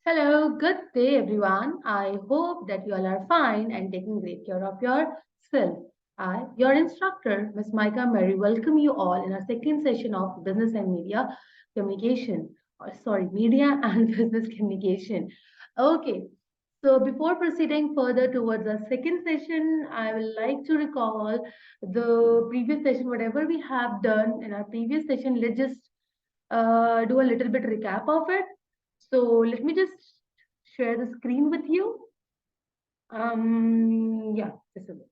Hello, good day everyone. I hope that you all are fine and taking great care of yourself. I, your instructor, Ms. Micah Mary, welcome you all in our second session of Business and Media Communication, or sorry, Media and Business Communication. Okay, so before proceeding further towards our second session, I will like to recall the previous session, whatever we have done in our previous session. Let's just do a little bit recap of it. So let me just share the screen with you. Yeah, this is it.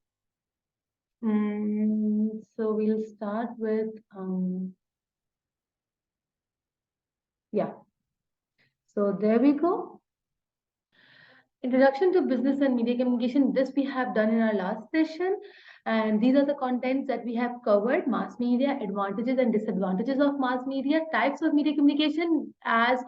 So we'll start with, yeah. So there we go. Introduction to Business and Media Communication. This we have done in our last session. And these are the contents that we have covered: mass media, advantages and disadvantages of mass media, types of media communication, as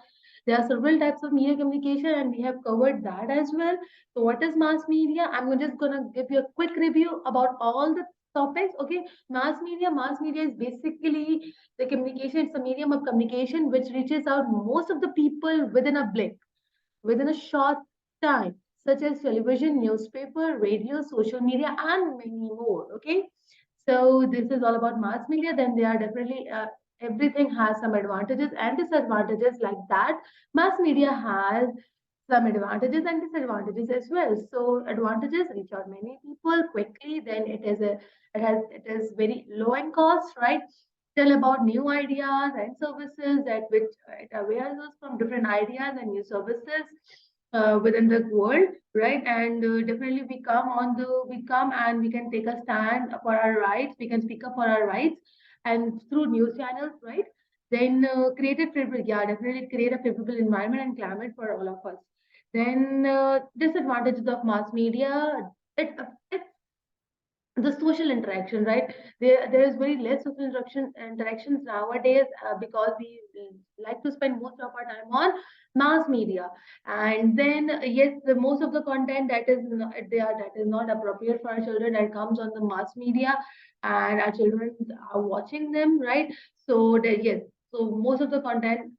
there are several types of media communication, and we have covered that as well. So, what is mass media? I'm just going to give you a quick review about all the topics. Okay, mass media is basically the communication, it's a medium of communication which reaches out most of the people within a blink, within a short time, such as television, newspaper, radio, social media, and many more. Okay, so this is all about mass media. Then they are definitely everything has some advantages and disadvantages like that. Mass media has some advantages and disadvantages as well. So advantages: reach out many people quickly. Then it is very low in cost, right? Tell about new ideas and services that which it awares us from different ideas and new services within the world, right? And definitely we come and we can take a stand for our rights. We can speak up for our rights, and through news channels, right? Then yeah, definitely create a favorable environment and climate for all of us. Then disadvantages of mass media. It the social interaction, right? There is very less social interactions nowadays because we like to spend most of our time on mass media. And then yes, the most of the content that is not appropriate for our children that comes on the mass media, and our children are watching them, right? So yes, so most of the content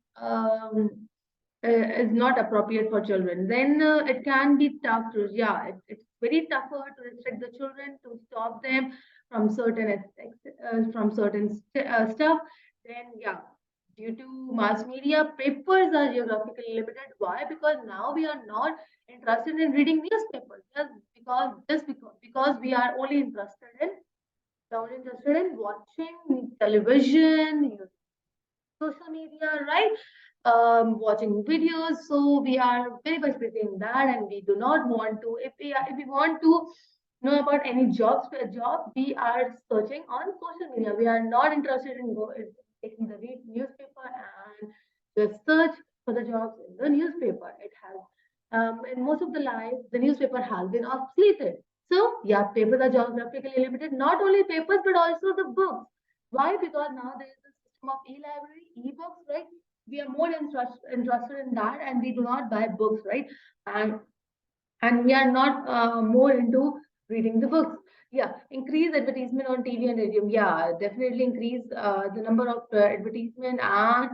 is not appropriate for children. Then it can be tough to, yeah, it's very tougher to restrict the children, to stop them from certain stuff. Then yeah, due to mass media, papers are geographically limited. Why? Because now we are not interested in reading newspapers, because we are only interested in watching television, social media, right? Watching videos. So we are very much busy in that, and we do not want to. If we want to know about any job, we are searching on social media. We are not interested in taking the newspaper and just search for the jobs in the newspaper. It has in most of the life, the newspaper has been obsoleted. So yeah, papers are geographically limited. Not only papers, but also the books. Why? Because now there is a system of e-library, e-books, right? We are more interested in that, and we do not buy books, right? And we are not more into reading the books. Yeah, increase advertisement on TV and radio. Yeah, definitely increase the number of advertisement and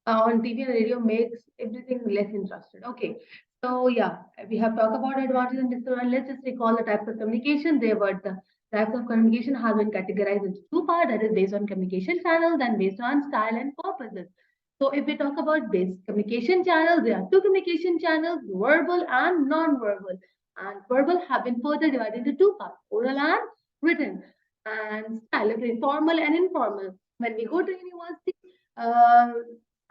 on TV and radio makes everything less interested. Okay, so yeah, we have talked about advantages and disadvantages. Let's just recall the types of communication. They were the types of communication have been categorized into two parts, that is based on communication channels and based on style and purposes. So if we talk about basic communication channels, there are two communication channels: verbal and non-verbal. And verbal have been further divided into two parts: oral and written. And style, okay, formal and informal. When we go to university, uh,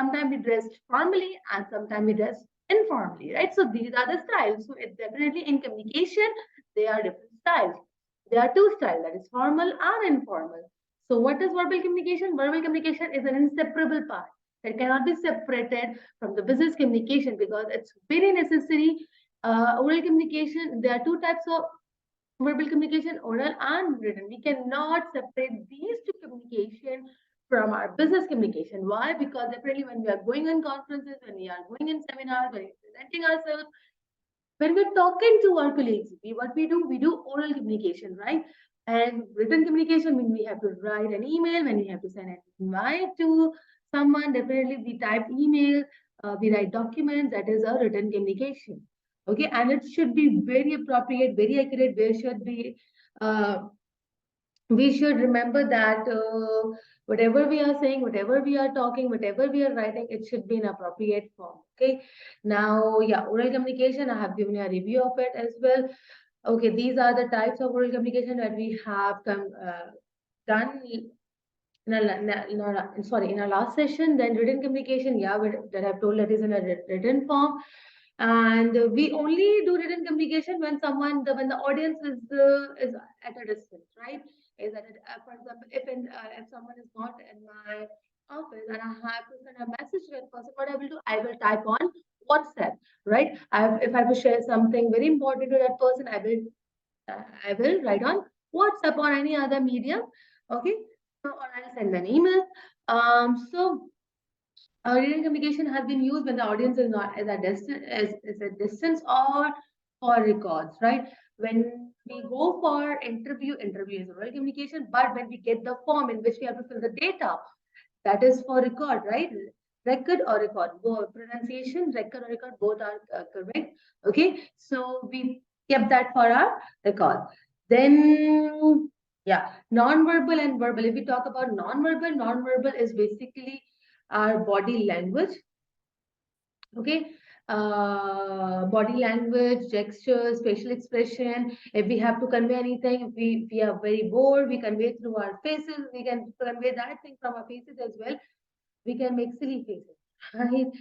sometimes we dress formally and sometimes we dress informally, right? So these are the styles. So it's definitely in communication, there are different styles. There are two styles, that is formal and informal. So what is verbal communication? Verbal communication is an inseparable part that cannot be separated from the business communication because it's very necessary. Oral communication, there are two types of verbal communication: oral and written. We cannot separate these two communication from our business communication. Why? Because definitely when we are going on conferences, when we are going in seminars, when we are presenting ourselves, when we're talking to our colleagues, we do oral communication, right? And written communication, when we have to write an email, when we have to send an invite to someone, definitely we type email. we write documents, that is a written communication. Okay, and it should be very appropriate, very accurate. We should remember that whatever we are saying, whatever we are talking, whatever we are writing, it should be in appropriate form. Okay. Now, yeah, oral communication, I have given you a review of it as well. Okay, these are the types of oral communication that we have done in our last session. Then written communication, yeah, that I've told that is in a written form. And we only do written communication when when the audience is at a distance, right? Is that for example, if someone is not in my office and I have to send a message to that person, what I will do, I will type on WhatsApp, right? If I have to share something very important to that person, I will write on WhatsApp or any other medium, okay? Or I'll send an email. So written communication has been used when the audience is not at a distance, is a distance, or for records, right? When we go for interview is oral communication, but when we get the form in which we have to fill the data, that is for record, right? Record or record, both pronunciation, record or record, both are correct. Okay, so we kept that for our record. Then, yeah, non-verbal and verbal. If we talk about non-verbal is basically our body language. Okay, body language, gestures, facial expression. If we have to convey anything, if we are very bored, we convey through our faces. We can convey that thing from our faces as well. We can make silly faces, right?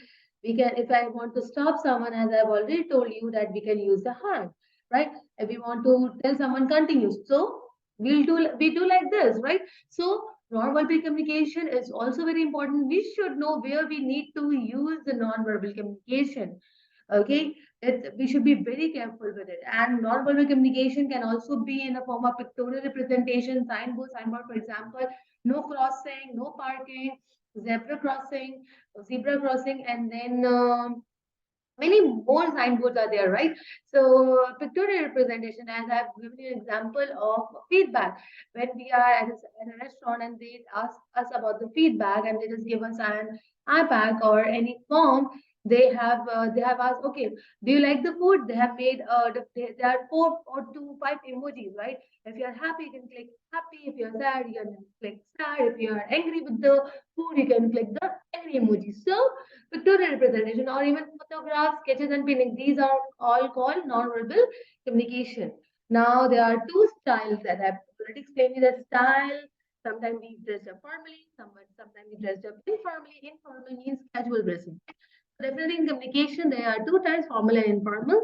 We can, if I want to stop someone, as I've already told you, that we can use the hand, right? If we want to tell someone continue, so we do like this, right? So non-verbal communication is also very important. We should know where we need to use the non-verbal communication. Okay, we should be very careful with it. And non-verbal communication can also be in the form of pictorial representation, signboard, for example, no crossing, no parking, zebra crossing, and then many more signboards are there, right? So pictorial representation, as I've given you an example of feedback. When we are at a restaurant and they ask us about the feedback and they just give us an iPad or any form, they have asked, okay, do you like the food? They have made there are 4 or 5 emojis, right? If you are happy, you can click happy. If you are sad, you can click sad. If you are angry with the food, you can click the angry emoji. So pictorial representation or even photographs, sketches, and painting. These are all called non-verbal communication. Now, there are two styles that I've already explained you the style. Sometimes we dress up formally, sometimes we dress up informally. Informal means casual dressing. Definitely in communication, there are two types, formal and informal.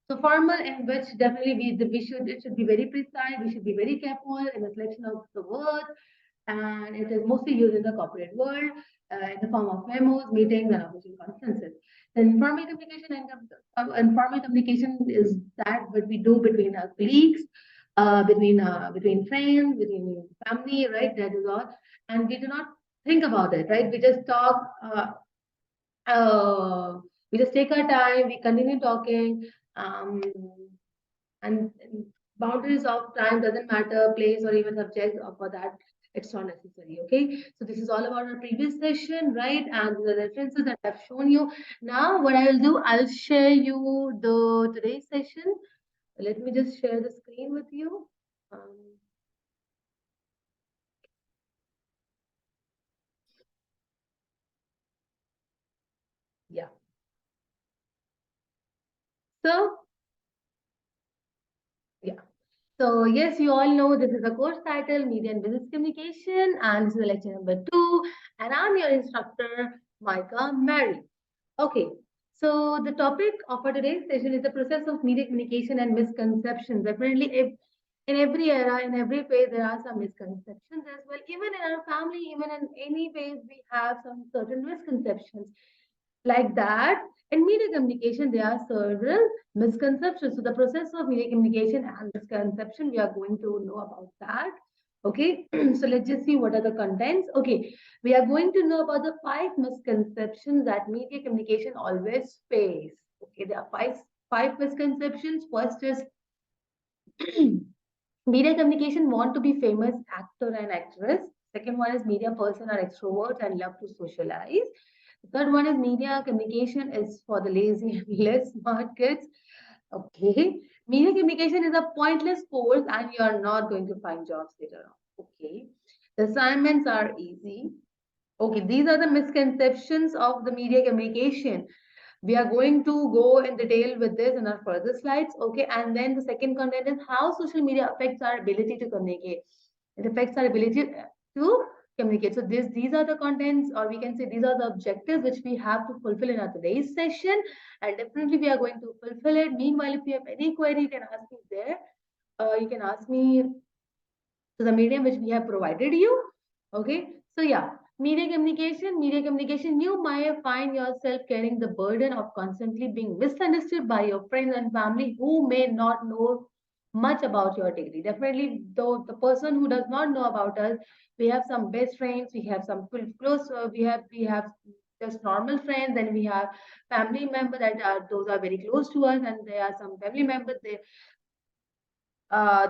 So formal, in which definitely it should be very precise, we should be very careful in the selection of the words, and it is mostly used in the corporate world in the form of memos, meetings, and official conferences. The informal communication is that what we do between our colleagues, between friends, between family, right? That is all, and we do not think about it, right? We just talk. We just take our time. We continue talking. Um, and boundaries of time doesn't matter, place or even subject, or for that it's not necessary. Okay, so this is all about our previous session, right? And the references that I've shown you. Now what I'll do, I'll share you the today's session. Let me just share the screen with you. Yeah, so yeah. So yes, you all know this is a course title, Media and Business Communication, and this is lecture number 2, and I'm your instructor, Micah Mary. Okay, so the topic of our today's session is the process of media communication and misconceptions. Definitely, if in every era, in every phase, there are some misconceptions as well. Even in our family, even in any phase, we have some certain misconceptions like that. In media communication, there are several misconceptions. So the process of media communication and misconception, we are going to know about that. Okay, so let's just see what are the contents. Okay, we are going to know about the 5 misconceptions that media communication always face. Okay, there are five misconceptions. First is media communication want to be famous actor and actress. Second one is media person are extroverts and love to socialize. The third one is media communication is for the lazy and less smart kids. Okay. Media communication is a pointless course and you are not going to find jobs later on. Okay. The assignments are easy. Okay, these are the misconceptions of the media communication. We are going to go in detail with this in our further slides. Okay, and then the second content is how social media affects our ability to communicate. It affects our ability to communicate. So these are the contents, or we can say these are the objectives which we have to fulfill in our today's session, and definitely we are going to fulfill it. Meanwhile, if you have any query, you can ask me there. You can ask me to the medium which we have provided you. Okay, so yeah, media communication, you might find yourself carrying the burden of constantly being misunderstood by your friends and family who may not know much about your degree. Definitely, though the person who does not know about us, we have some best friends, we have some close, we have just normal friends, and we have family members that are those are very close to us, and there are some family members they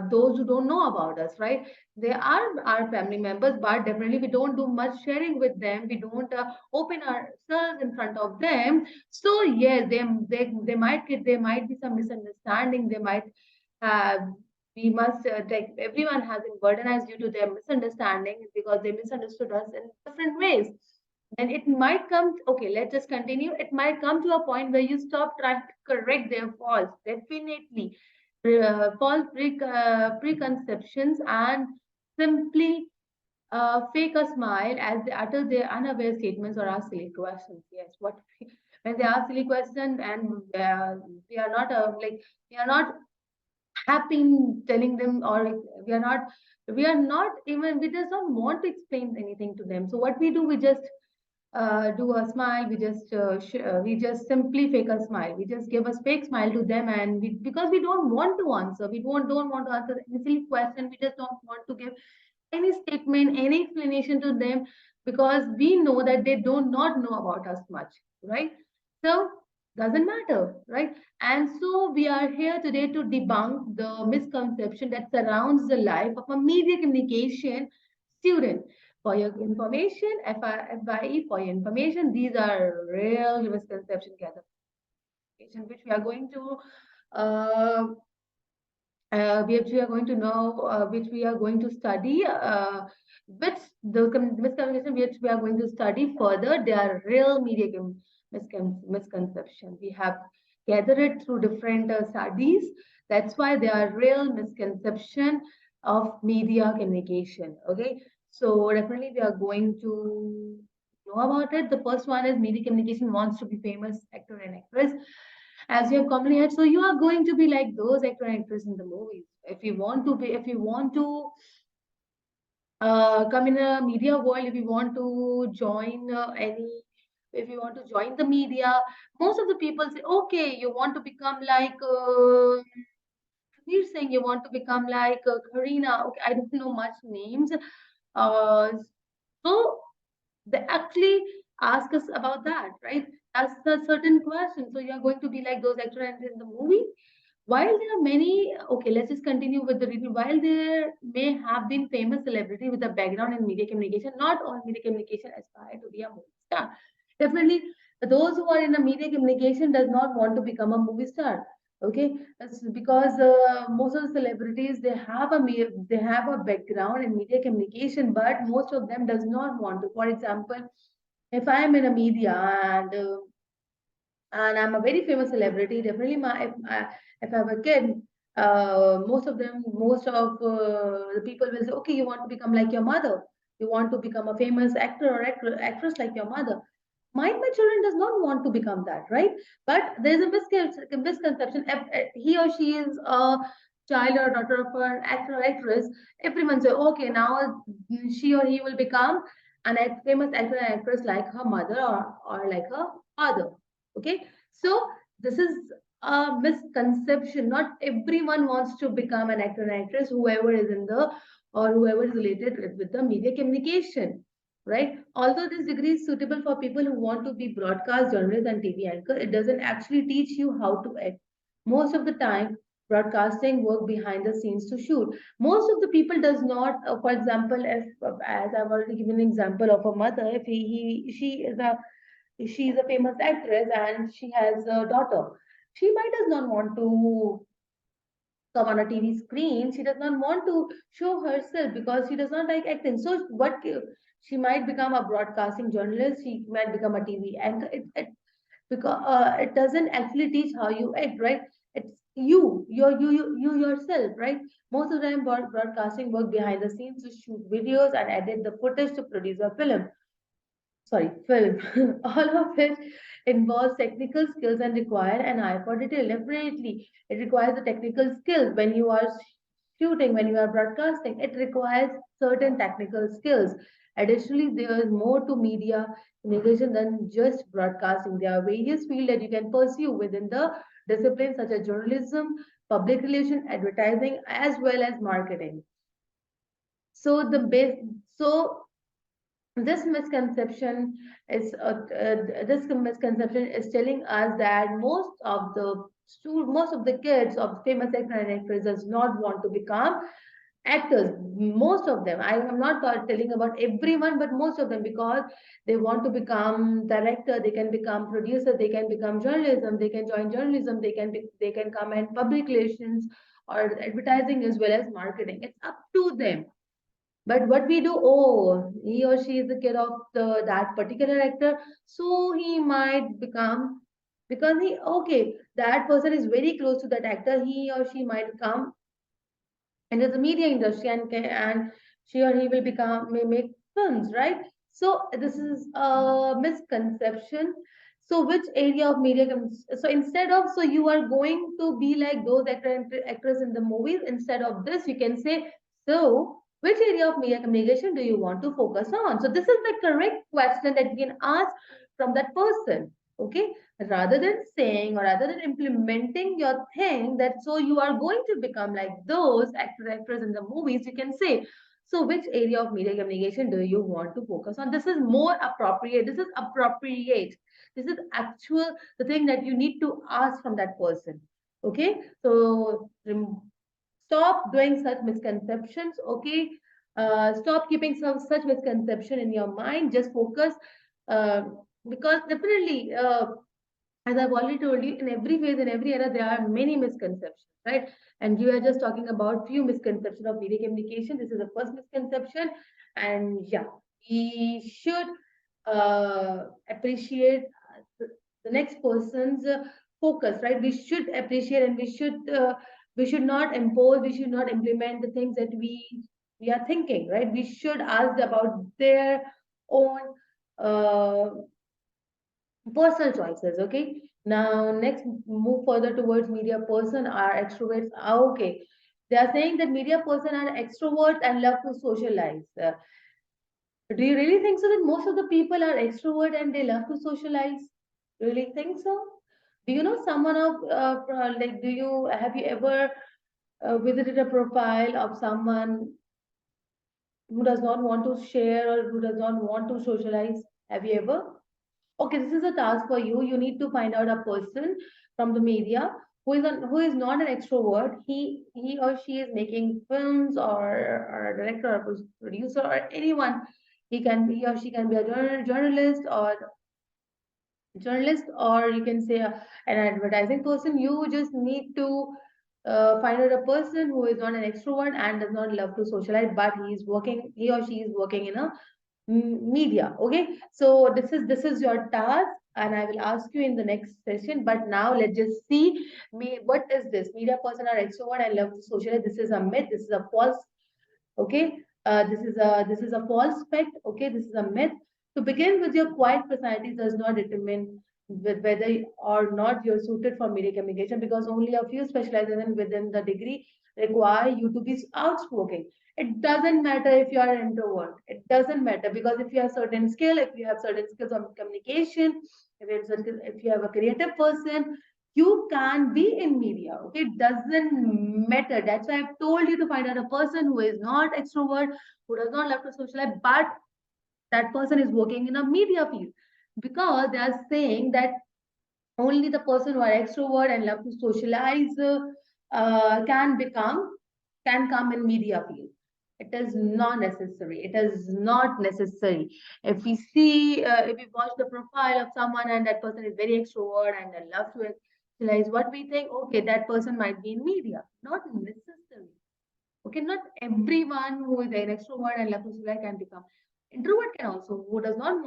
those who don't know about us, right? They are our family members, but definitely we don't do much sharing with them. We don't open ourselves in front of them. So yes, there might be some misunderstanding. They might have. We must take everyone has been burdenized due to their misunderstanding because they misunderstood us in different ways. And it might come. Okay, let's just continue. It might come to a point where you stop trying to correct their faults. Definitely false preconceptions and simply fake a smile as they utter their unaware statements or ask silly questions. Yes, what when they ask silly questions and we are not we are not happy in telling them, or we are not even we just don't want to explain anything to them. So what we do, we just do a smile. We just simply fake a smile. We just give a fake smile to them, and because we don't want to answer, we don't want to answer any silly question. We just don't want to give any statement, any explanation to them because we know that they do not know about us much, right? So doesn't matter, right? And so we are here today to debunk the misconception that surrounds the life of a media communication student. For your information, FYE, for your information, these are real misconceptions gathered which we are going to uh, which we are going to know, which we are going to study, which the misconception which we are going to study further, they are real media misconception. We have gathered it through different studies. That's why they are real misconception of media communication. Okay, so definitely we are going to know about it. The first one is media communication wants to be famous actor and actress as you have commonly heard. So you are going to be like those actor and actress in the movies. If you want to come in a media world, if you want to join if you want to join the media, most of the people say, okay, you want to become like. You're saying you want to become like Karina. Okay, I don't know much names. Uh, so they actually ask us about that, right? That's a certain question. So you're going to be like those actors in the movie. While there are many, okay, let's just continue with the review. While there may have been famous celebrity with a background in media communication, not all media communication aspire to be a movie star. Definitely, those who are in a media communication does not want to become a movie star. Okay, that's because most of the celebrities they have a background in media communication, but most of them does not want to. For example, if I am in a media and I'm a very famous celebrity. Definitely, if I have a kid, most of the people will say, "Okay, you want to become like your mother. You want to become a famous actor or actress like your mother." My children does not want to become that, right? But there is a misconception. If he or she is a child or daughter of an actor or actress, everyone say, "Okay, now she or he will become an famous actor and actress like her mother or like her father." Okay, so this is a misconception. Not everyone wants to become an actor and actress, whoever is in the or whoever is related with the media communication, right? Although this degree is suitable for people who want to be broadcast journalists and TV anchor, it doesn't actually teach you how to act. Most of the time, broadcasting work behind the scenes to shoot. Most of the people does not, for example, if as I've already given an example of a mother, if she is a she's a famous actress and she has a daughter. She might does not want to come on a TV screen. She does not want to show herself because she does not like acting. So what she might become a broadcasting journalist. She might become a TV anchor. Because it doesn't actually teach how you act, right? It's you yourself, right? Most of the time, broadcasting work behind the scenes to shoot videos and edit the footage to produce a film. All of it involves technical skills and require an eye for detail. Definitely, it requires a technical skill when you are shooting, when you are broadcasting. It requires certain technical skills. Additionally, there is more to media communication than just broadcasting. There are various fields that you can pursue within the disciplines such as journalism, public relations, advertising, as well as marketing. So the base, so this misconception is telling us that most of the kids of famous actors and actresses does not want to become actors. Most of them, I am not telling about everyone, but most of them, because they want to become director, they can become producer, they can become journalism, they can join journalism, they can come in public relations or advertising as well as marketing. It's up to them. But what we do, oh, he or she is the kid of that particular actor, so he might become, because he, okay, that person is very close to that actor, he or she might come into the media industry and she or he will become may make films, right? So this is a misconception. So which area of media so instead of, so you are going to be like those actors in the movies, instead of this you can say, so which area of media communication do you want to focus on? So this is the correct question that you can ask from that person. Okay, rather than saying or rather than implementing your thing that so you are going to become like those actors in the movies, you can say, so which area of media communication do you want to focus on? This is more appropriate. This is appropriate. This is actual, the thing that you need to ask from that person. Okay, so stop doing such misconceptions. Okay, stop keeping such misconception in your mind. Just focus, uh, because definitely, as I've already told you, in every phase, in every era, there are many misconceptions, right? And you are just talking about few misconceptions of media communication. This is the first misconception, and yeah, we should appreciate the next person's focus, right? We should appreciate, and we should not impose, we should not implement the things that we are thinking, right? We should ask about their own uh, personal choices. Okay, now next, move further towards media person are extroverts. Okay, they are saying that media person are extroverts and love to socialize. Do you really think so that most of the people are extrovert and they love to socialize? Really think so? Do you know someone of like, do you have you ever visited a profile of someone who does not want to share or who does not want to socialize? Have you ever? Okay, this is a task for you. You need to find out a person from the media who is not an extrovert. He or she is making films, or a director or producer or anyone. He or she can be a journalist, or you can say an advertising person. You just need to find out a person who is not an extrovert and does not love to socialize, but he or she is working in a media. Okay, so this is your task, and I will ask you in the next session. But now let's just see me, what is this media person or extrovert and love to socialize? This is a myth, this is a false. Okay, this is a false fact. Okay, this is a myth. To begin with, your quiet personality does not determine with whether or not you're suited for media communication, because only a few specializations within the degree require you to be outspoken. It doesn't matter if you are an introvert. It doesn't matter, because if you have certain skill, if you have certain skills of communication, if you have a creative person, you can be in media. Okay, it doesn't matter. That's why I've told you to find out a person who is not extrovert, who does not love to socialize, but that person is working in a media field, because they are saying that only the person who are extrovert and love to socialize can come in media field. It is not necessary. It is not necessary. If we see, if we watch the profile of someone and that person is very extrovert and they love to socialize, what we think, okay, that person might be in media. Not necessary. Okay, not everyone who is an extrovert and love to socialize can become introvert. Can also, who does not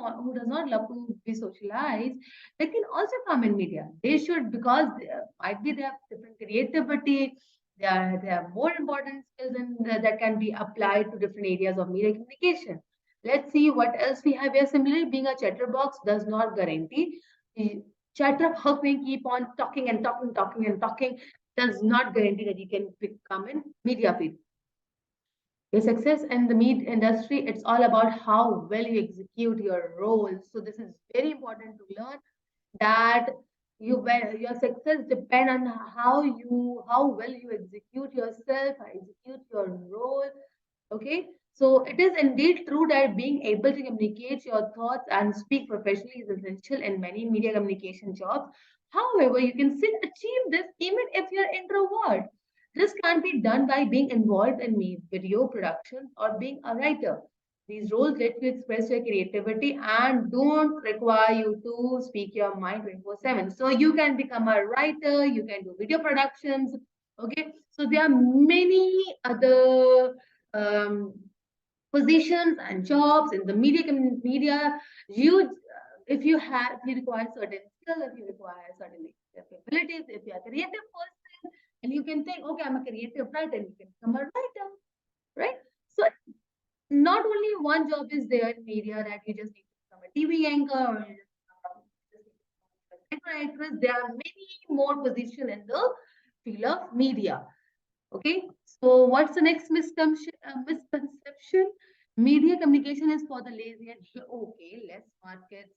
love to be socialized, they can also come in media. They should, because might be they have different creativity. They have more important skills that can be applied to different areas of media communication. Let's see what else we have here. Similarly, being a chatterbox does not guarantee. The chatterbox may keep on talking and talking, talking and talking, does not guarantee that you can become in media field. Your success in the media industry, it's all about how well you execute your role. So this is very important to learn that your success depend on how well you execute yourself, execute your role. Okay, so it is indeed true that being able to communicate your thoughts and speak professionally is essential in many media communication jobs. However, you can still achieve this even if you're introvert. This can be done by being involved in video production or being a writer. These roles let you express your creativity and don't require you to speak your mind 24/7. So you can become a writer, you can do video productions. Okay, so there are many other um, positions and jobs in the media. You, if you require certain skill, if you require certain capabilities, if you are a creative person, and you can think, okay, I'm a creative writer, and you can become a writer, right? So not only one job is there in media that you just need to become a TV anchor or you just need to become an actress. There are many more positions in the field of media. Okay, so what's the next misconception? Media communication is for the lazy and okay, less smart kids.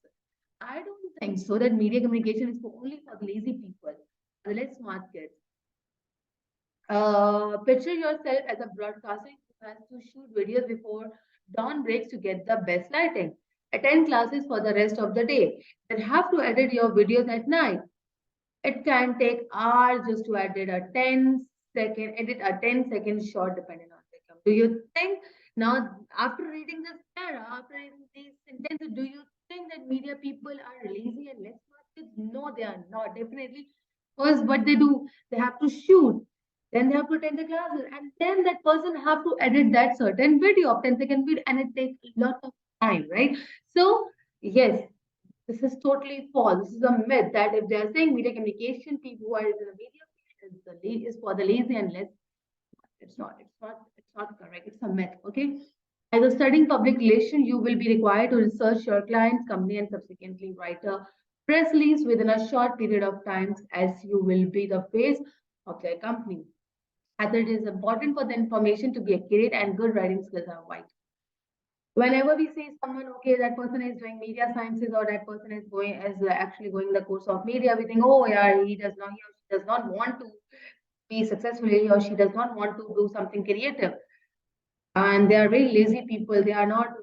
I don't think so that media communication is only for the lazy people, the less smart kids. Picture yourself as a broadcaster who has to shoot videos before dawn breaks to get the best lighting. Attend classes for the rest of the day. Then have to edit your videos at night. It can take hours just to edit a 10-second short depending on the income. Do you think now after reading this para, after reading these sentences, do you think that media people are lazy and less smart? No, they are not. Definitely. First, what they do, they have to shoot, then they have to attend the classes, and then that person have to edit that certain video of 10-second video, and it takes a lot of time, right? So yes, this is totally false. This is a myth that if they are saying media communication, people who are in the media field is for the lazy and less. It's not. It's not. It's not correct. It's a myth. Okay. As a studying public relation, you will be required to research your client's company and subsequently write a press release within a short period of time, as you will be the face of their company. As it is important for the information to be accurate and good writing skills are vital. Whenever we say someone, okay, that person is doing media sciences or that person is actually going the course of media, we think, oh yeah, he or she does not want to be successful, he or she does not want to do something creative, and they are very lazy people. They are not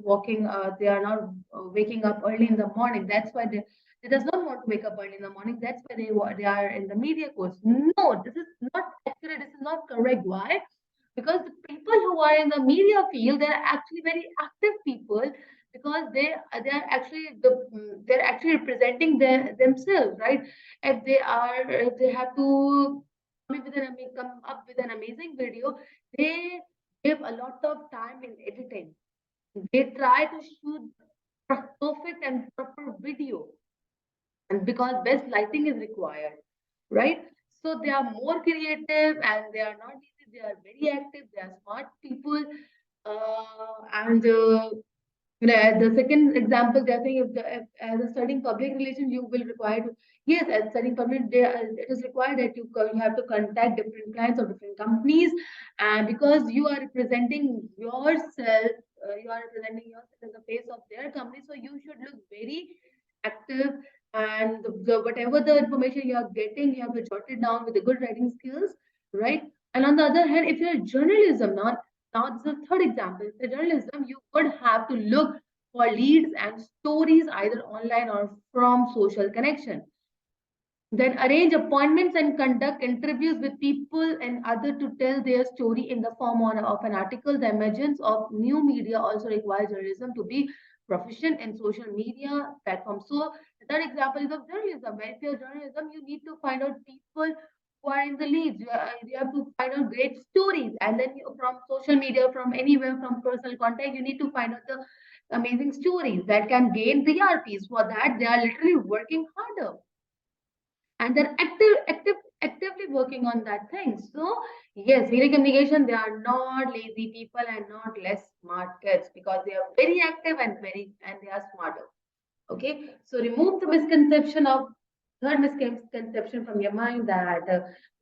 they are not waking up early in the morning. That's why they does not want to wake up early in the morning. That's why they are in the media course. No, this is not accurate. This is not correct. Why? Because the people who are in the media field, they're actually very active people, because they're actually representing themselves, right? If they have to come up with an amazing video, they give a lot of time in editing. They try to shoot perfect and proper video, and because best lighting is required, right? So they are more creative and they are not easy. They are very active. They are smart people, and the second example, they're saying if as a studying public relations, you will require to, yes, as studying public, it is required that you have to contact different clients or different companies, and because you are representing yourself, as the face of their company, so you should look very active, and whatever the information you are getting, you have to jot it down with the good writing skills, right? And on the other hand, if you're journalism, now this is the third example. For journalism, you would have to look for leads and stories either online or from social connection. Then arrange appointments and conduct interviews with people and other to tell their story in the form of an article. The emergence of new media also requires journalism to be proficient in social media platforms. So the third example is of journalism. When you're journalism, you need to find out people who are in the leads. You have to find out great stories, and then from social media, from anywhere, from personal contact, you need to find out the amazing stories that can gain TRPs. For that, they are literally working harder and they're actively working on that thing. So yes, media communication, they are not lazy people and not less smart kids, because they are very active and they are smarter. Okay, so remove the misconception of third misconception from your mind that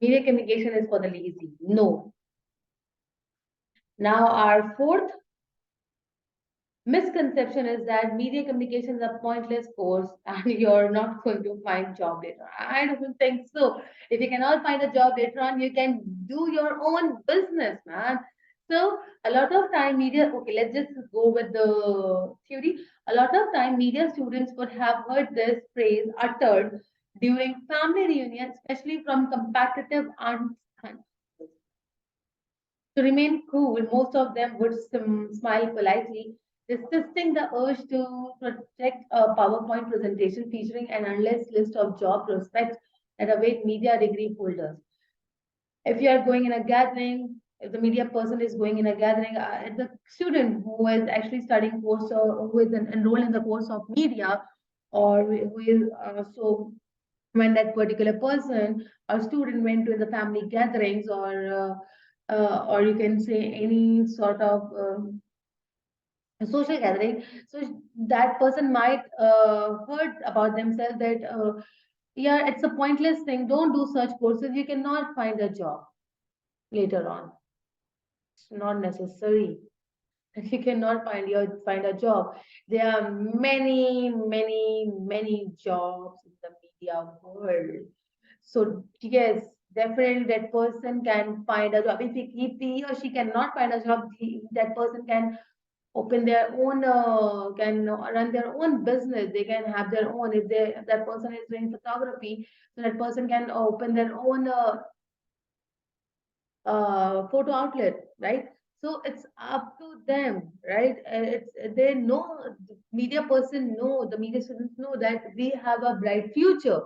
media communication is for the lazy. No. Now our fourth misconception is that media communication is a pointless course and you're not going to find job later. I don't think so. If you cannot find a job later on, you can do your own business, man. So a lot of time media, okay, let's just go with the theory. A lot of time media students would have heard this phrase uttered during family reunion, especially from competitive aunts and uncles. To remain cool, most of them would smile politely, resisting the urge to project a PowerPoint presentation featuring an endless list of job prospects that await media degree holders. If you are going in a gathering, if the media person is going in a gathering, the student who is actually studying course or who is enrolled in the course of media, or who is when that particular person or student went to the family gatherings, or you can say any sort of a social gathering, so that person might heard about themselves that yeah, it's a pointless thing, don't do such courses, you cannot find a job later on. It's not necessary. You cannot find a job. There are many jobs in the media world. So yes, definitely that person can find a job. If he or she cannot find a job, that person can open their own, can run their own business. They can have their own. If that person is doing photography, so that person can open their own photo outlet, right? So it's up to them, right? It's they know, the media person know, the media students know that we have a bright future.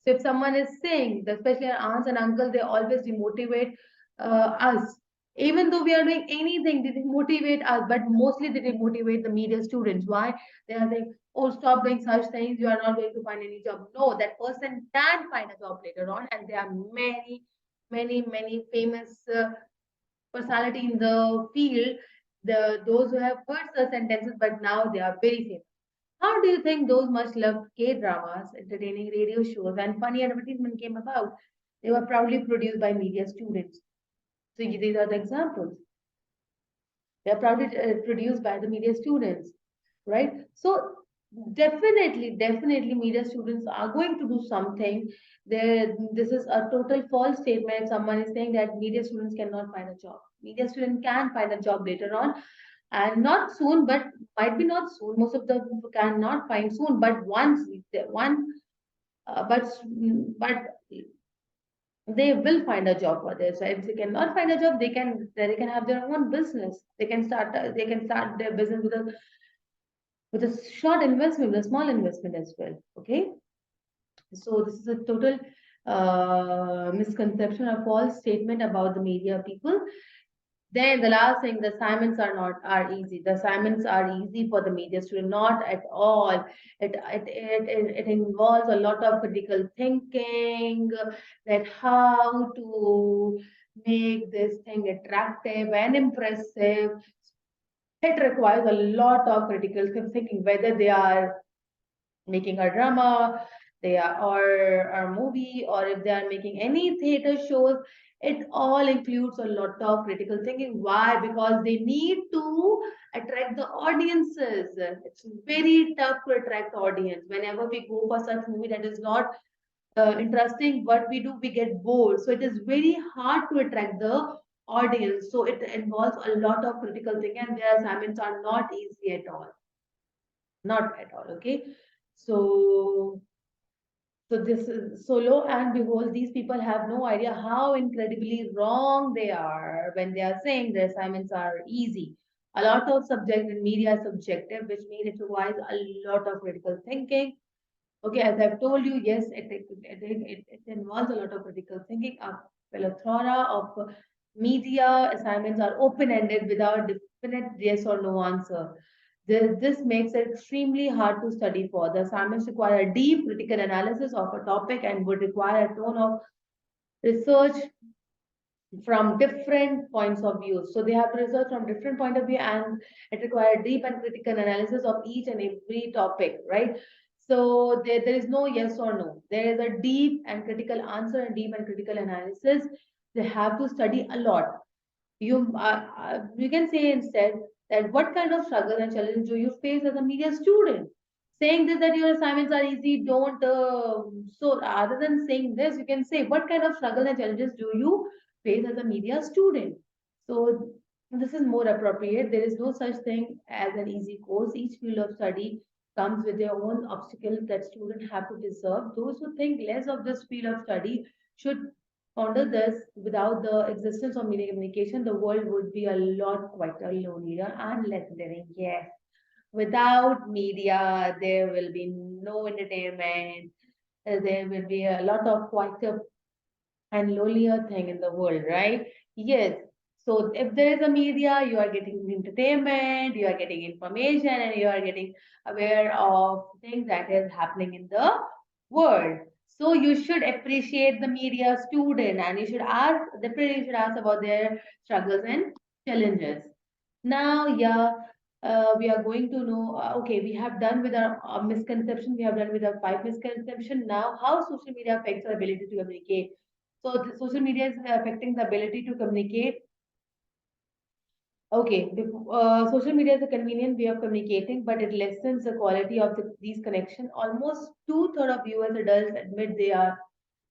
So if someone is saying, especially our aunts and uncles, they always demotivate us. Even though we are doing anything, they demotivate us, but mostly they demotivate the media students. Why? They are saying, oh, stop doing such things, you are not going to find any job. No, that person can find a job later on, and there are many famous personality in the field, those who have heard such sentences, but now they are very famous. How do you think those much loved K dramas, entertaining radio shows, and funny advertisement came about? They were proudly produced by media students. So these are the examples. They are proudly produced by the media students, right? So definitely media students are going to do something. This is a total false statement. Someone is saying that media students cannot find a job. Media student can find a job later on, and not soon, but might be not soon. Most of them cannot find soon, but once one, but they will find a job for this. So if they cannot find a job, they can have their own business. They can start their business with a short investment, with a small investment as well. Okay, so this is a total misconception or false statement about the media people. Then the last thing, the assignments are easy. The assignments are easy for the media student, not at all. It involves a lot of critical thinking, that how to make this thing attractive and impressive. It requires a lot of critical thinking, whether they are making a drama, they are or a movie, or if they are making any theater shows, it all includes a lot of critical thinking. Why? Because they need to attract the audiences. It's very tough to attract audience. Whenever we go for such movie that is not interesting, what we do, we get bored. So it is very hard to attract the audience. So it involves a lot of critical thinking, and their assignments are not easy at all. Not at all. Okay. So So this is so lo and behold, these people have no idea how incredibly wrong they are when they are saying their assignments are easy. A lot of subject in media is subjective, which means it requires a lot of critical thinking. Okay, as I've told you, yes, it involves a lot of critical thinking. A plethora of media assignments are open-ended without definite yes or no answer. This makes it extremely hard to study for. The assignments require a deep critical analysis of a topic and would require a ton of research from different points of view. So they have to research from different point of view, and it requires deep and critical analysis of each and every topic, right? So there is no yes or no. There is a deep and critical answer and deep and critical analysis. They have to study a lot. You can say instead that what kind of struggle and challenge do you face as a media student? Saying this that your assignments are easy, don't. So other than saying this, you can say what kind of struggle and challenges do you face as a media student? So this is more appropriate. There is no such thing as an easy course. Each field of study comes with their own obstacles that students have to deserve. Those who think less of this field of study should ponder this. Without the existence of media communication, the world would be a lot quieter, lonelier, and less living. Yes. Without media, there will be no entertainment. There will be a lot of quieter and lonelier thing in the world, right? Yes. So if there is a media, you are getting entertainment, you are getting information, and you are getting aware of things that is happening in the world. So you should appreciate the media student, and you should ask, definitely you should ask about their struggles and challenges. Now, yeah, we are going to know. Okay, we have done with our misconception. We have done with our five misconception. Now, how social media affects our ability to communicate. So, the social media is affecting the ability to communicate. Okay, social media is a convenient way of communicating, but it lessens the quality of these connections. Almost two-thirds of US adults admit they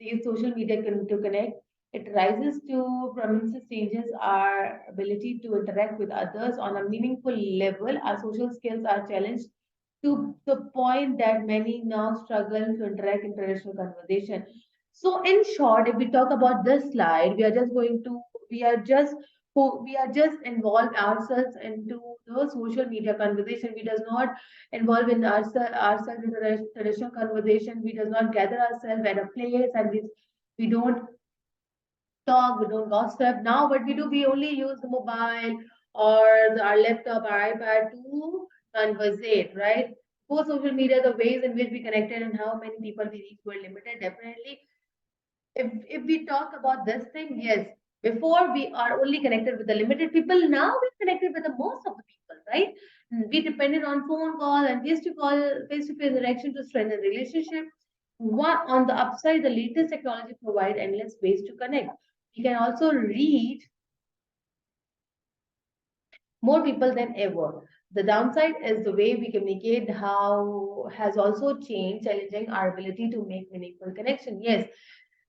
use social media to connect. It rises to prominence, changes our ability to interact with others on a meaningful level. Our social skills are challenged to the point that many now struggle to interact in traditional conversation. So, in short, if we talk about this slide, we are just we are just involve ourselves into the social media conversation. We does not involve in ourselves in the traditional conversation. We does not gather ourselves at a place, and we don't talk, we don't gossip. Now, what we do, we only use the mobile or our laptop, our iPad to conversate, right? For social media, the ways in which we connected and how many people we reach were limited. Definitely, if we talk about this thing, yes, before we are only connected with the limited people, now we're connected with the most of the people, right? We depended on phone call and face to face interaction to strengthen relationship. One on the upside, the latest technology provide endless ways to connect. We can also reach more people than ever. The downside is the way we communicate how has also changed, challenging our ability to make meaningful connection. Yes,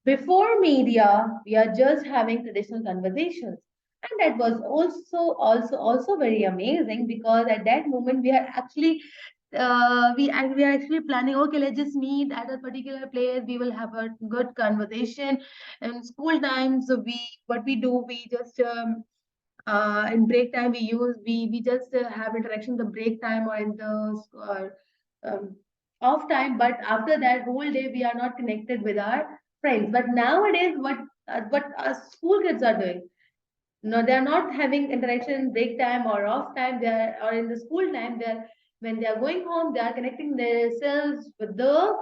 before media, we are just having traditional conversations. And that was also very amazing because at that moment we are actually we are actually planning, okay, let's just meet at a particular place, we will have a good conversation. In school times, we what we do, we just in break time we just have interaction in the break time or in the um, off time, but after that whole day we are not connected with our friends. But nowadays what school kids are doing, no, they are not having interaction in break time or off time, they are or in the school time, they are when they are going home they are connecting themselves with the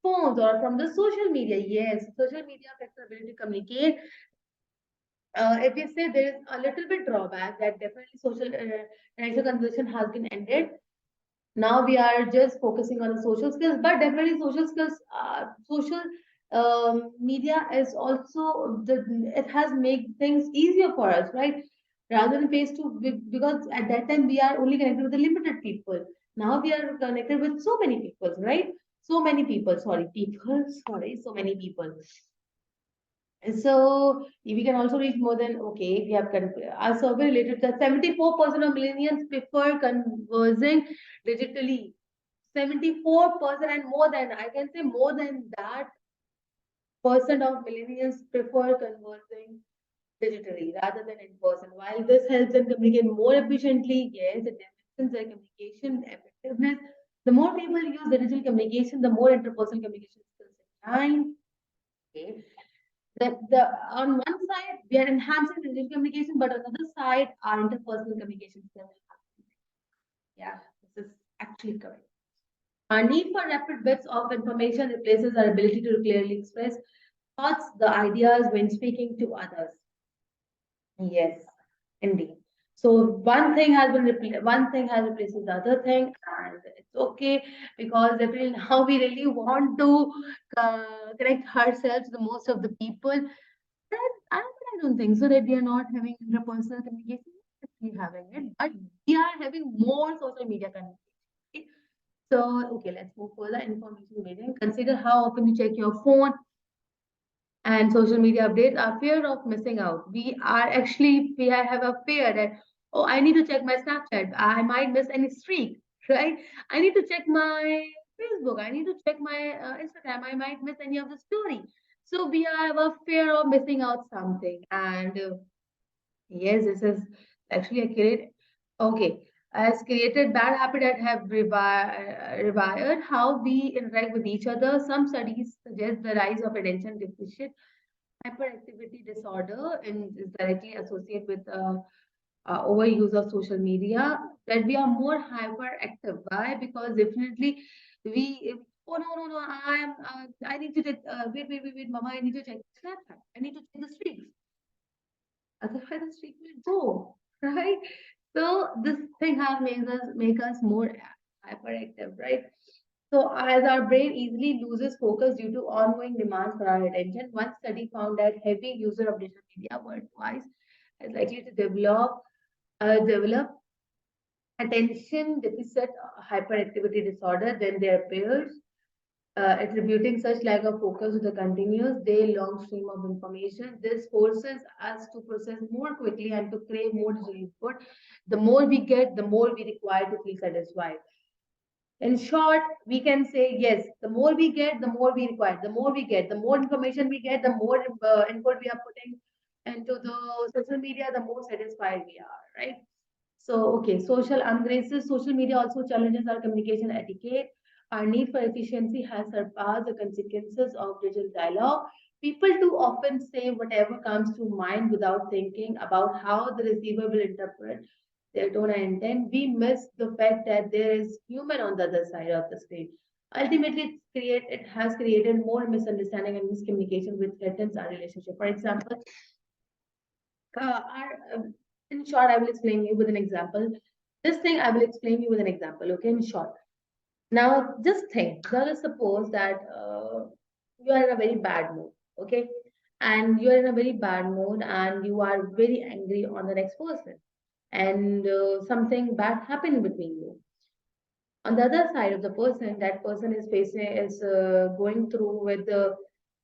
phones or from the social media. Yes, social media affects our ability to communicate. If we say there is a little bit drawback, that definitely social conversation has been ended. Now we are just focusing on the social skills, but definitely social skills, social media is also it has made things easier for us, right? Rather than face to because at that time we are only connected with the limited people. Now we are connected with so many people, right? So many people, sorry, people, sorry, so many people. So we can also reach more than, okay, we have a survey related that 74% of millennials prefer conversing digitally. 74% and more than, I can say more than that, percent of millennials prefer conversing digitally rather than in person. While this helps them communicate more efficiently, yes, it enhances their communication effectiveness. The more people use digital communication, the more interpersonal communication skills decline. Okay. The on one side we are enhancing digital communication, but on the other side our interpersonal communication skills. Yeah, this is actually correct. Our need for rapid bits of information replaces our ability to clearly express thoughts, the ideas when speaking to others. Yes, indeed. So one thing has replaced the other thing, and it's okay because definitely now we really want to connect ourselves to the most of the people. I don't think so that we are not having interpersonal communication. We're having it, but we are having more social media communication. Okay? So, okay, let's move further. Information meeting. Consider how often you check your phone and social media updates. Our fear of missing out. We have a fear that, oh, I need to check my Snapchat. I might miss any streak, right? I need to check my Facebook. I need to check my Instagram. I might miss any of the story. So we have a fear of missing out something. And yes, this is actually accurate. Okay. Has created bad habit that have rewired how we interact with each other. Some studies suggest the rise of attention deficit hyperactivity disorder and is directly associated with overuse of social media, that we are more hyperactive. Why? Because definitely oh no, I need to check, wait, mama, I need to check Snapchat. I need to check the streaks. Otherwise the streak will go, right? So this thing has make us more hyperactive, right? So as our brain easily loses focus due to ongoing demands for our attention, one study found that heavy user of digital media worldwide is likely to develop attention deficit hyperactivity disorder than their peers, attributing such lack of focus to the continuous day-long stream of information. This forces us to process more quickly and to crave more digital input. The more we get, the more we require to feel satisfied. In short, we can say yes, the more we get, the more we require. The more we get, the more information we get, the more input we are putting into the social media, the more satisfied we are, right? So, okay, social ungraces. Social media also challenges our communication etiquette. Our need for efficiency has surpassed the consequences of digital dialogue. People too often say whatever comes to mind without thinking about how the receiver will interpret their tone and intent. We miss the fact that there is human on the other side of the screen. Ultimately, it has created more misunderstanding and miscommunication which threatens our relationship. For example, in short, I will explain you with an example. This thing I will explain you with an example, okay, in short. Now, just think, let us suppose that you are in a very bad mood, okay? And you are in a very bad mood and you are very angry on the next person. And something bad happened between you. On the other side of the person, that person is going through with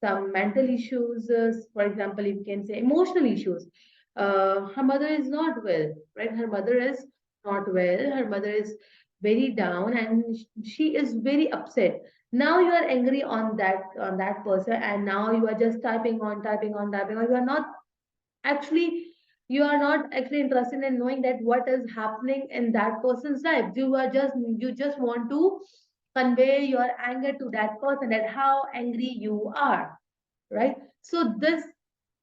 some mental issues, for example, you can say emotional issues. Her mother is not well, right? Her mother is not well, her mother is very down and she is very upset. Now you are angry on that person, and now you are just typing on, you are not actually interested in knowing that what is happening in that person's life. You just want to convey your anger to that person, that how angry you are, right? So this,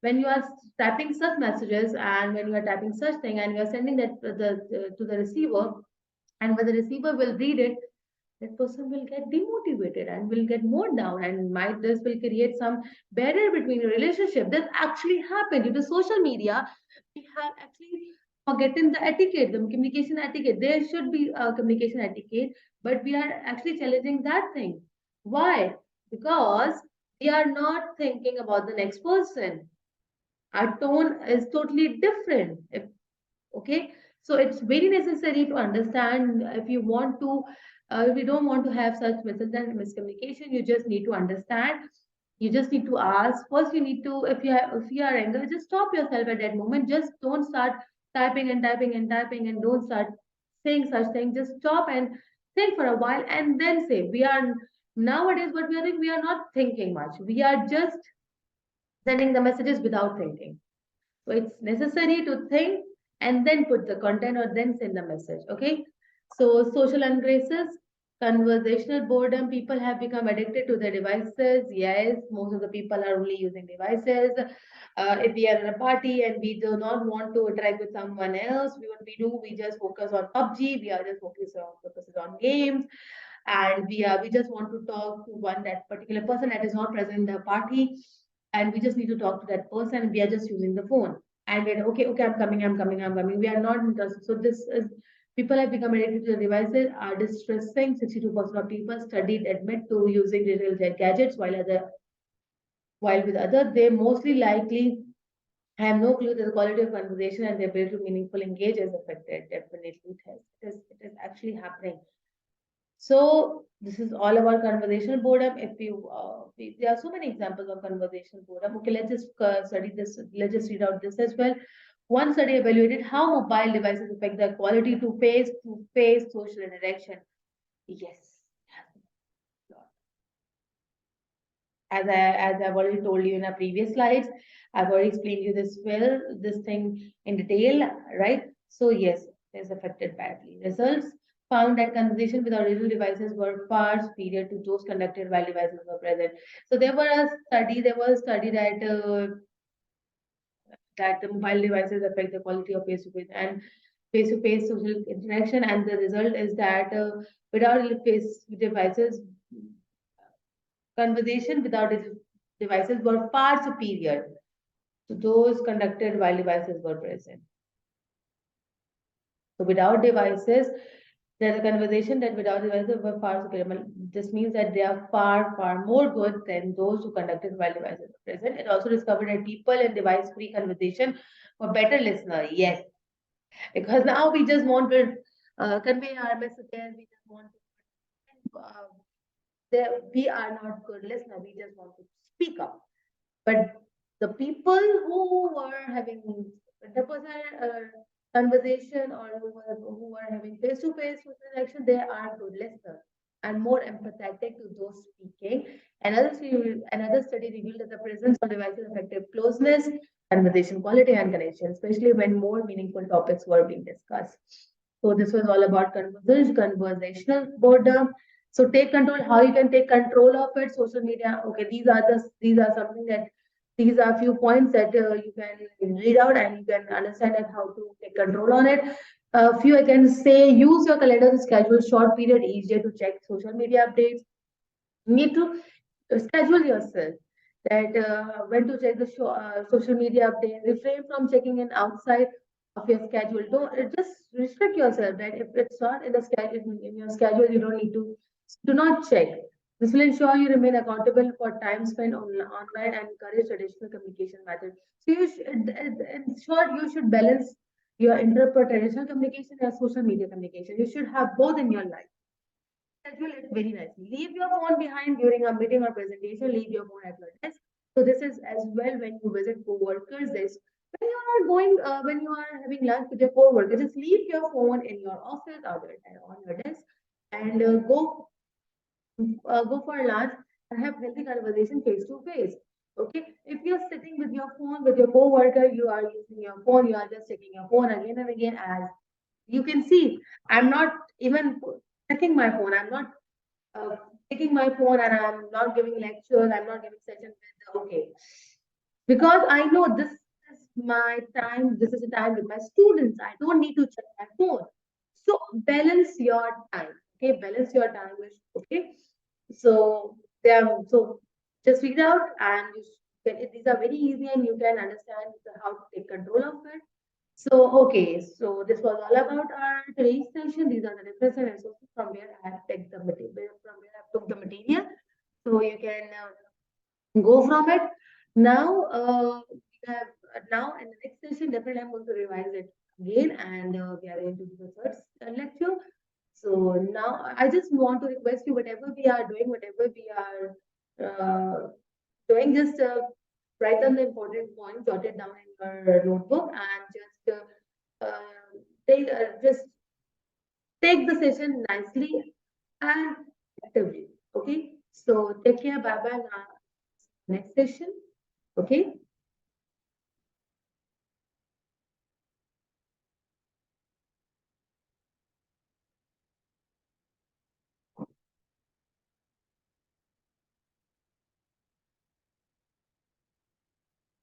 when you are typing such messages and when you are typing such thing and you are sending that to the receiver, and when the receiver will read it, that person will get demotivated and will get more down, and might this will create some barrier between your relationship. This actually happened due to social media. We have actually forgotten the etiquette, the communication etiquette. There should be a communication etiquette, but we are actually challenging that thing. Why? Because we are not thinking about the next person. Our tone is totally different. Okay, so it's very necessary to understand. If you want to if you don't want to have such miscommunication, you just need to understand. You just need to ask first. You need to, if you are angry, just stop yourself at that moment. Just don't start typing and don't start saying such things. Just stop and think for a while and then say. We are nowadays what we are doing, we are not thinking much. We are just sending the messages without thinking. So it's necessary to think and then put the content or then send the message. Okay. So social ungraces, conversational boredom. People have become addicted to their devices. Yes, most of the people are only using devices. If we are in a party and we do not want to interact with someone else, what we do, we just focus on PUBG. We are just focuses on games, and we just want to talk to one that particular person that is not present in the party, and we just need to talk to that person. We are just using the phone, and we're okay, I'm coming. We are not interested. So this is, people have become addicted to the devices, are distressing. 62% of people studied admit to using digital gadgets, while with others, they mostly likely have no clue that the quality of conversation and the ability to meaningful engage is affected. Definitely it is actually happening. So this is all about conversational boredom. If you, there are so many examples of conversational boredom. Okay, let's just study this. Let's just read out this as well. One study evaluated how mobile devices affect the quality to face-to-face social interaction. Yes, as I've already told you in our previous slides, I've already explained you this thing in detail, right? So yes, it is affected badly. Results found that conversation without digital devices were far superior to those conducted while devices were present. So there was a study that the mobile devices affect the quality of face-to-face social interaction, and the result is that without face devices, conversation without devices were far superior to those conducted while devices were present. So without devices, there's a conversation that without devices were far superior. This means that they are far, far more good than those who conducted while devices were present. It also discovered that people in device-free conversation were better listeners. Yes, because now we just want to convey our messages. We just want to. We are not good listeners. We just want to speak up. But the people who were having interpersonal conversation, or who were having face-to-face interaction, they are good listeners and more empathetic to those speaking. Another study revealed that the presence of devices affected closeness, conversation quality, and connection, especially when more meaningful topics were being discussed. So this was all about conversational boredom. So take control. How you can take control of it? Social media. Okay, these are a few points that you can read out and you can understand that how to take control on it. A few I can say: use your calendar to schedule short period each day to check social media updates. You need to schedule yourself that when to check the social media update. Refrain from checking in outside of your schedule. Don't just restrict yourself that if it's not in the schedule, in your schedule, you don't need to. Do not check. This will ensure you remain accountable for time spent online and encourage traditional communication methods. So in short, you should balance your traditional communication and social media communication. You should have both in your life. Schedule it very nicely. Leave your phone behind during a meeting or presentation. Leave your phone at your desk. So this is as well when you visit co-workers. This when you are having lunch with your co-workers, just leave your phone in your office or on your desk, and go for lunch and have healthy conversation face to face. Okay, if you're sitting with your phone with your co-worker, you are using your phone. You are just checking your phone again and again. As you can see, I'm not even checking my phone. I'm not uh, taking my phone, and I'm not giving lectures. I'm not giving sessions with okay, because I know this is my time. This is a time with my students. I don't need to check my phone. So balance your time. Okay, balance your time. Okay, so so just read out, and these are very easy, and you can understand how to take control of it. So, okay, so this was all about our today's session. These are the references and sources from where I have picked the material, from where I took the material. So you can go from it. Now, we have now in the next session, definitely I'm going to revise it again, and we are going to do the third lecture. So now I just want to request you, whatever we are doing, whatever we are doing, just write down the important points, jot it down in your notebook, and just take the session nicely. and actively. Okay. So take care. Bye bye. Next session. Okay.